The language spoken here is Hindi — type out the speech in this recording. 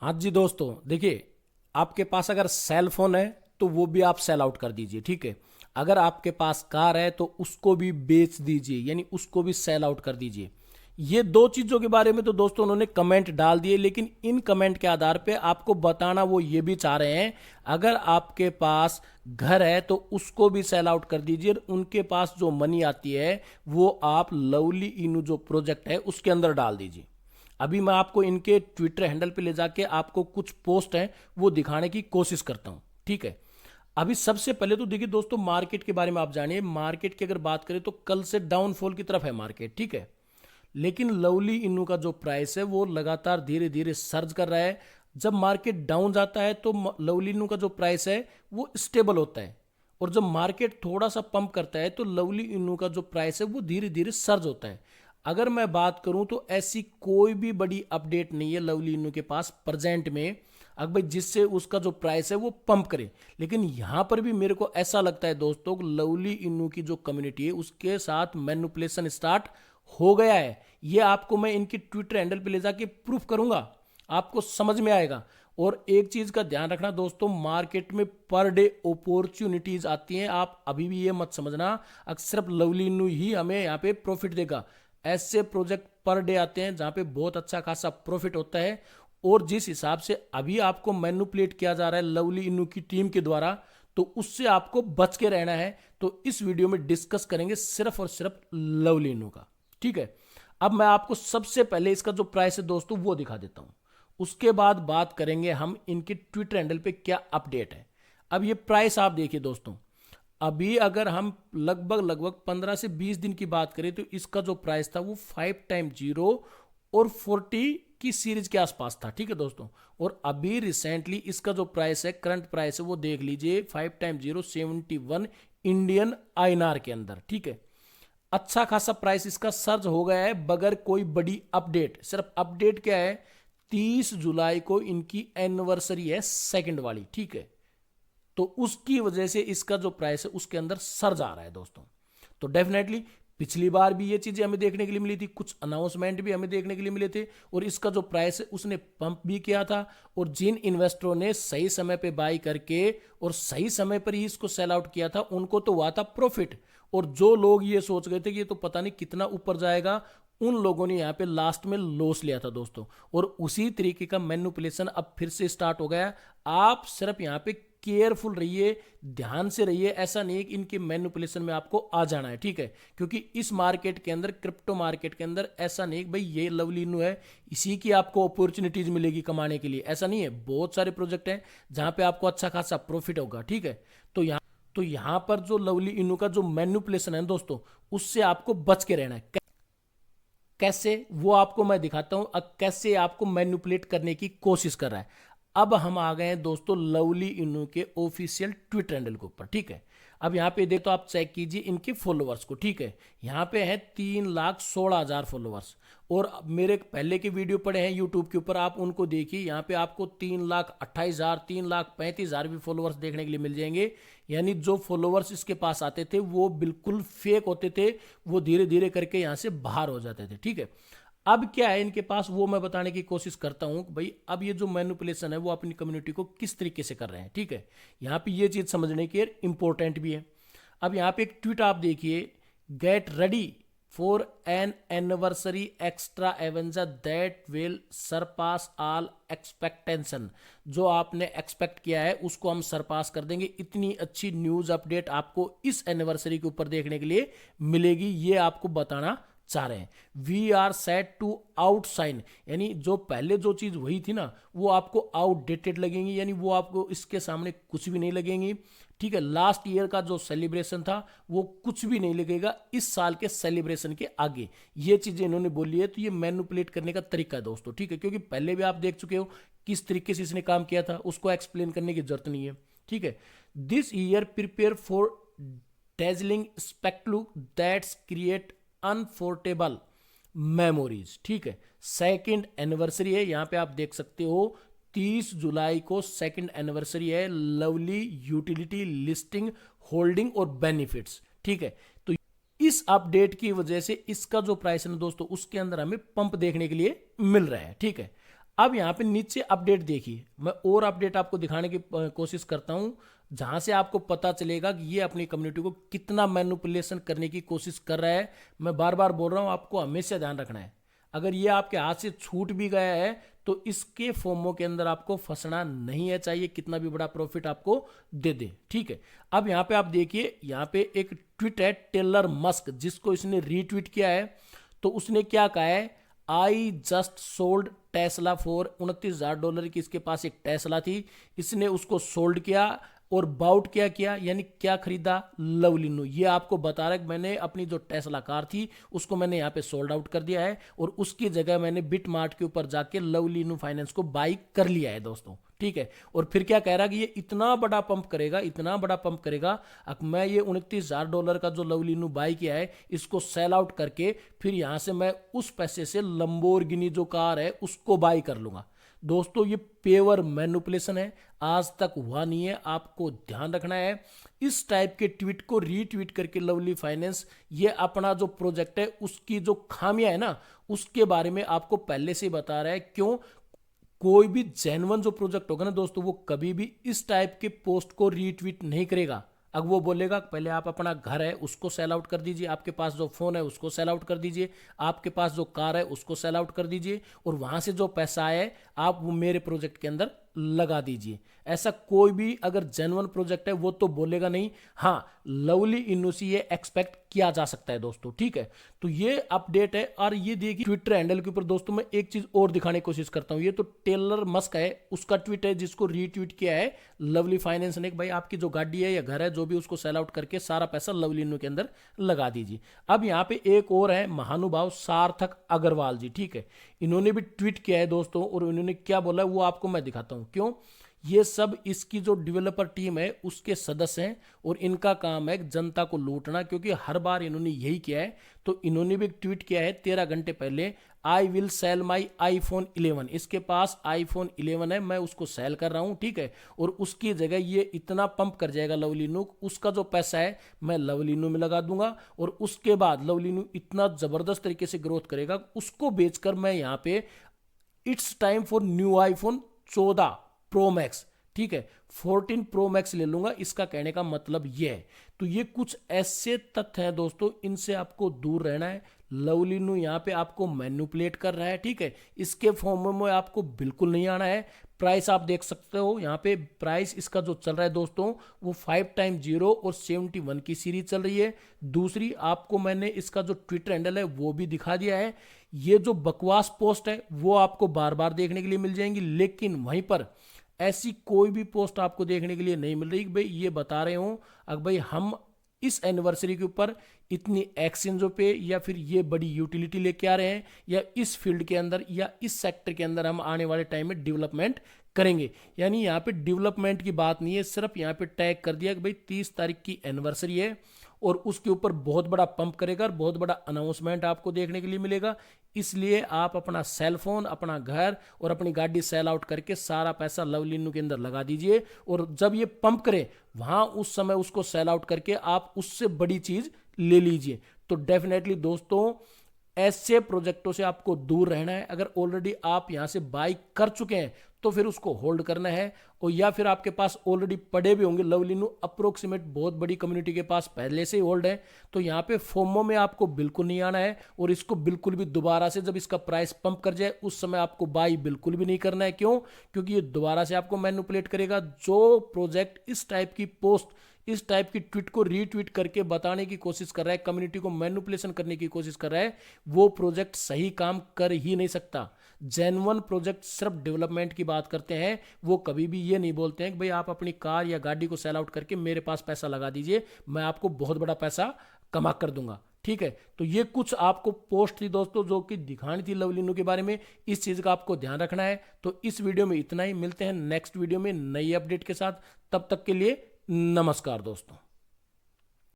हाँ जी दोस्तों, देखिए, आपके पास अगर सेल फोन है तो वो भी आप सेल आउट कर दीजिए, ठीक है। अगर आपके पास कार है तो उसको भी बेच दीजिए, यानी उसको भी सेल आउट कर दीजिए। ये दो चीज़ों के बारे में तो दोस्तों उन्होंने कमेंट डाल दिए, लेकिन इन कमेंट के आधार पे आपको बताना वो ये भी चाह रहे हैं, अगर आपके पास घर है तो उसको भी सेल आउट कर दीजिए। उनके पास जो मनी आती है वो आप लवली इनू जो प्रोजेक्ट है उसके अंदर डाल दीजिए। अभी मैं आपको इनके ट्विटर हैंडल पे ले जाके आपको कुछ पोस्ट हैं वो दिखाने की कोशिश करता हूं, ठीक है। अभी सबसे पहले तो देखिए दोस्तों, मार्केट के बारे में आप जानिए। मार्केट की अगर बात करें तो कल से डाउनफॉल की तरफ है मार्केट, ठीक है। लेकिन लवली इनू का जो प्राइस है वो लगातार धीरे धीरे सर्ज कर रहा है। जब मार्केट डाउन जाता है तो लवली इनू का जो प्राइस है वो स्टेबल होता है, और जब मार्केट थोड़ा सा पंप करता है तो लवली इनू का जो प्राइस है वो धीरे धीरे सर्ज होता है। अगर मैं बात करूं तो ऐसी कोई भी बड़ी अपडेट नहीं है लवली इनू के पास प्रेजेंट में, अगर भाई जिससे उसका जो प्राइस है वो पंप करे। लेकिन यहां पर भी मेरे को ऐसा लगता है दोस्तों, लवली इनू की जो कम्युनिटी है उसके साथ मैनिपुलेशन स्टार्ट हो गया है। ये आपको मैं इनकी ट्विटर हैंडल पे ले जाके प्रूफ करूंगा, आपको समझ में आएगा। और एक चीज का ध्यान रखना दोस्तों, मार्केट में पर डे अपॉर्चुनिटीज आती हैं। आप अभी भी ये मत समझना सिर्फ लवली इनू ही हमें यहाँ पे प्रॉफिट देगा। ऐसे प्रोजेक्ट पर डे आते हैं जहां पे बहुत अच्छा खासा प्रॉफिट होता है। और जिस हिसाब से अभी आपको मैनिपुलेट किया जा रहा है लवली इनू की टीम के द्वारा, तो उससे आपको बच के रहना है। तो इस वीडियो में डिस्कस करेंगे सिर्फ और सिर्फ लवली इनू का, ठीक है। अब मैं आपको सबसे पहले इसका जो प्राइस है दोस्तों वो दिखा देता हूं, उसके बाद बात करेंगे हम इनके ट्विटर हैंडल पे क्या अपडेट है। अब ये प्राइस आप देखिए दोस्तों, अभी अगर हम लगभग लगभग 15 से 20 दिन की बात करें तो इसका जो प्राइस था वो 5x0 और 40 की सीरीज के आसपास था, ठीक है दोस्तों। और अभी रिसेंटली इसका जो प्राइस है, करंट प्राइस है, वो देख लीजिए 5x0 71 इंडियन आईएनआर के अंदर, ठीक है। अच्छा खासा प्राइस इसका सर्ज हो गया है बगैर कोई बड़ी अपडेट। सिर्फ अपडेट क्या है, 30 जुलाई को इनकी एनिवर्सरी है सेकंड वाली, ठीक है। तो उसकी वजह से इसका जो प्राइस है उसके अंदर सर्ज आ रहा है दोस्तों। तो डेफिनेटली पिछली बार भी ये चीजें हमें देखने के लिए मिली थी, कुछ अनाउंसमेंट भी हमें देखने के लिए मिले थे, और इसका जो प्राइस है उसने पंप भी किया था। और जिन इन्वेस्टरों ने सही समय पे बाई करके और सही समय पर ही इसको सेल आउट किया था उनको तो हुआ था प्रॉफिट। और जो लोग ये सोच गए थे कि ये तो पता नहीं कितना ऊपर जाएगा, उन लोगों ने यहाँ पे लास्ट में लॉस लिया था दोस्तों। और उसी तरीके का मैनिपुलेशन अब फिर से स्टार्ट हो गया। आप सिर्फ यहाँ पे केयरफुल रहिए, ध्यान से रहिए। ऐसा नहीं है कि इनके मैनिपुलेशन में आपको आ जाना है, ठीक है। क्योंकि इस मार्केट के अंदर, क्रिप्टो मार्केट के अंदर, ऐसा नहीं कि भाई ये लवली इनू है इसी की आपको अपॉर्चुनिटीज मिलेगी कमाने के लिए, ऐसा नहीं है। बहुत सारे प्रोजेक्ट हैं जहां पे आपको अच्छा खासा प्रॉफिट होगा, ठीक है। तो यहां पर जो लवली इनू का जो मैनिपुलेशन है दोस्तों, उससे आपको बच के रहना है। कैसे, वो आपको मैं दिखाता हूं कैसे आपको मैनिपुलेट करने की कोशिश कर रहा है। अब हम आ गए हैं दोस्तों लवली इनू के ऑफिशियल ट्विटर हैंडल के ऊपर, ठीक है। अब यहाँ पे देखो, आप चेक कीजिए इनके फॉलोअर्स को, ठीक है। यहाँ पे है 3,16,000 फॉलोअर्स। और मेरे पहले के वीडियो पड़े हैं यूट्यूब के ऊपर, आप उनको देखिए। यहाँ पे आपको 3,28,000, 3,35,000 भी फॉलोअर्स देखने के लिए मिल जाएंगे। यानी जो फॉलोअर्स इसके पास आते थे वो बिल्कुल फेक होते थे, वो धीरे धीरे करके यहाँ से बाहर हो जाते थे, ठीक है। अब क्या है इनके पास वो मैं बताने की कोशिश करता हूं भाई। अब ये जो मैनिपुलेशन है वो अपनी कम्युनिटी को किस तरीके से कर रहे हैं, ठीक है। यहां पे ये चीज समझने की इंपॉर्टेंट भी है। अब यहां पे एक ट्वीट आप देखिए, get ready for an anniversary extravaganza that will surpass all expectation. जो आपने एक्सपेक्ट किया है उसको हम सरपास कर देंगे। इतनी अच्छी न्यूज अपडेट आपको इस एनिवर्सरी के ऊपर देखने के लिए मिलेगी, ये आपको बताना चाह रहे हैं। वी आर सेट टू आउटसाइन, यानी जो पहले जो चीज वही थी ना वो आपको आउटडेटेड लगेंगी, यानी वो आपको इसके सामने कुछ भी नहीं लगेंगी, ठीक है। लास्ट ईयर का जो सेलिब्रेशन था वो कुछ भी नहीं लगेगा इस साल के सेलिब्रेशन के आगे। ये चीजें इन्होंने बोली है। तो ये मैनिपुलेट करने का तरीका है दोस्तों, ठीक है। क्योंकि पहले भी आप देख चुके हो किस तरीके से इसने काम किया था, उसको एक्सप्लेन करने की जरूरत नहीं है, ठीक है। This year prepare for dazzling spectacle that's create unforgettable memories, ठीक है। सेकंड एनिवर्सरी है, यहां पे आप देख सकते हो 30 जुलाई को सेकंड एनिवर्सरी है लवली यूटिलिटी लिस्टिंग होल्डिंग और बेनिफिट्स, ठीक है। तो इस अपडेट की वजह से इसका जो प्राइस है ना दोस्तों, उसके अंदर हमें पंप देखने के लिए मिल रहा है, ठीक है। अब यहाँ पे नीचे अपडेट देखिए, मैं और अपडेट आपको दिखाने की कोशिश करता हूँ जहाँ से आपको पता चलेगा कि ये अपनी कम्युनिटी को कितना मैनिपुलेशन करने की कोशिश कर रहा है। मैं बार बार बोल रहा हूँ, आपको हमेशा ध्यान रखना है, अगर ये आपके हाथ से छूट भी गया है तो इसके फोमो के अंदर आपको फंसना नहीं है, चाहिए कितना भी बड़ा प्रॉफिट आपको दे दे। ठीक है, अब यहाँ पे आप देखिए, यहाँ पे एक ट्वीट है टेलर मस्क, जिसको इसने रीट्वीट किया है। तो उसने क्या कहा है, I just sold Tesla for $29,000 की इसके पास एक टेस्ला थी, इसने उसको सोल्ड किया और बाउट क्या किया, यानी क्या खरीदा, लवलिनो। ये आपको बता रहा है कि मैंने अपनी जो टेस्ला कार थी उसको मैंने यहाँ पे सोल्ड आउट कर दिया है और उसकी जगह मैंने बिट मार्ट के ऊपर जाके लवलिनो फाइनेंस को बाई कर लिया है दोस्तों। ठीक है, और फिर क्या कह रहा कि ये इतना बड़ा पंप करेगा, इतना बड़ा पंप करेगा, अब मैं ये $29,000 का जो लवलिनो बाई किया है इसको सेल आउट करके फिर यहां से मैं उस पैसे से लंबोर्गिनी जो कार है उसको बाई कर लूंगा। दोस्तों ये पेवर मैनिपुलेशन है, आज तक हुआ नहीं है, आपको ध्यान रखना है। इस टाइप के ट्वीट को रीट्वीट करके लवली फाइनेंस ये अपना जो प्रोजेक्ट है उसकी जो खामियां है ना उसके बारे में आपको पहले से बता रहा है। क्यों, कोई भी जेन्युइन जो प्रोजेक्ट होगा ना दोस्तों, वो कभी भी इस टाइप के पोस्ट को रीट्वीट नहीं करेगा। अब वो बोलेगा पहले आप अपना घर है उसको सेल आउट कर दीजिए, आपके पास जो फोन है उसको सेल आउट कर दीजिए, आपके पास जो कार है उसको सेल आउट कर दीजिए और वहां से जो पैसा आए आप वो मेरे प्रोजेक्ट के अंदर लगा दीजिए। ऐसा कोई भी अगर जेन्युइन प्रोजेक्ट है वो तो बोलेगा नहीं। हाँ, लवली इनोसी ये एक्सपेक्ट किया जा सकता है दोस्तों। ठीक है, तो ये अपडेट है। और ये देखिए ट्विटर हैंडल के ऊपर दोस्तों मैं एक चीज और दिखाने की कोशिश करता हूं, ये तो टेलर मस्क है, उसका ट्वीट है जिसको रीट्वीट किया है लवली फाइनेंस ने, भाई आपकी जो गाड़ी है या घर है जो भी उसको सेल आउट करके सारा पैसा लवलिनो के अंदर लगा दीजिए। अब यहाँ पे एक और है महानुभाव सार्थक अग्रवाल जी। ठीक है, इन्होंने भी ट्वीट किया है दोस्तों और इन्होंने क्या बोला वो आपको मैं दिखाता हूं। क्यों, ये सब इसकी जो डेवलपर टीम है उसके सदस्य हैं और इनका काम है जनता को लूटना, क्योंकि हर बार इन्होंने यही किया है। तो इन्होंने भी एक ट्वीट किया है 13 घंटे पहले, I will sell my iPhone 11। इसके पास iPhone 11 है, मैं उसको सेल कर रहा हूं। ठीक है, और उसकी जगह ये इतना पंप कर जाएगा लवलिनो, उसका जो पैसा है मैं लवलिनो में लगा दूंगा और उसके बाद लवलिनो इतना जबरदस्त तरीके से ग्रोथ करेगा, उसको बेचकर मैं यहाँ पे it's time for new iPhone 14 Pro Max, ठीक है, 14 Pro Max ले लूंगा। इसका कहने का मतलब ये है। तो ये कुछ ऐसे तथ्य हैं दोस्तों, इनसे आपको दूर रहना है। लवलिनो यहाँ पे आपको मैनिपुलेट कर रहा है। ठीक है, इसके फॉर्म में आपको बिल्कुल नहीं आना है। प्राइस आप देख सकते हो यहाँ पे, प्राइस इसका जो चल रहा है दोस्तों वो 5x0 और 71 की सीरीज चल रही है। दूसरी आपको मैंने इसका जो ट्विटर हैंडल है वो भी दिखा दिया है। ये जो बकवास पोस्ट है वो आपको बार बार देखने के लिए मिल जाएंगी, लेकिन वहीं पर ऐसी कोई भी पोस्ट आपको देखने के लिए नहीं मिल रही कि भाई ये बता रहे हो अगर भाई हम इस एनिवर्सरी के ऊपर इतनी एक्सचेंजों पे या फिर ये बड़ी यूटिलिटी लेके आ रहे हैं या इस फील्ड के अंदर या इस सेक्टर के अंदर हम आने वाले टाइम में डेवलपमेंट करेंगे। यानी यहाँ पे डेवलपमेंट की बात नहीं है, सिर्फ यहाँ पे टैग कर दिया कि भाई 30 तारीख की एनिवर्सरी है और उसके ऊपर बहुत बड़ा पंप करेगा और बहुत बड़ा अनाउंसमेंट आपको देखने के लिए मिलेगा। इसलिए आप अपना सेल फोन, अपना घर और अपनी गाड़ी सेल आउट करके सारा पैसा लवलिनो के अंदर लगा दीजिए और जब ये पंप करे वहां उस समय उसको सेल आउट करके आप उससे बड़ी चीज ले लीजिए। तो डेफिनेटली दोस्तों ऐसे प्रोजेक्टों से आपको दूर रहना है। अगर ऑलरेडी आप यहां से बाई कर चुके हैं तो फिर उसको होल्ड करना है, और या फिर आपके पास ऑलरेडी पड़े भी होंगे लवलिनो अप्रोक्सीमेट बहुत बड़ी कम्युनिटी के पास पहले से ही होल्ड है, तो यहाँ पे फोमो में आपको बिल्कुल नहीं आना है और इसको बिल्कुल भी दोबारा से जब इसका प्राइस पंप कर जाए उस समय आपको बाई बिल्कुल भी नहीं करना है। क्यों, क्योंकि ये दोबारा से आपको मैनिपुलेट करेगा। जो प्रोजेक्ट इस टाइप की पोस्ट, इस टाइप की ट्वीट को रीट्वीट करके बताने की कोशिश कर रहा है, कम्युनिटी को मैनिपुलेशन करने की कोशिश कर रहा है, वो प्रोजेक्ट सही काम कर ही नहीं सकता। जेन्युइन प्रोजेक्ट सिर्फ डेवलपमेंट की बात करते हैं, वो कभी भी ये नहीं बोलते हैं कि भाई आप अपनी कार या गाड़ी को सेल आउट करके मेरे पास पैसा लगा दीजिए, मैं आपको बहुत बड़ा पैसा कमा कर दूंगा। ठीक है, तो ये कुछ आपको पोस्ट थी दोस्तों जो कि दिखानी थी लवलिनो के बारे में, इस चीज का आपको ध्यान रखना है। तो इस वीडियो में इतना ही, मिलते हैं नेक्स्ट वीडियो में नई अपडेट के साथ, तब तक के लिए नमस्कार दोस्तों।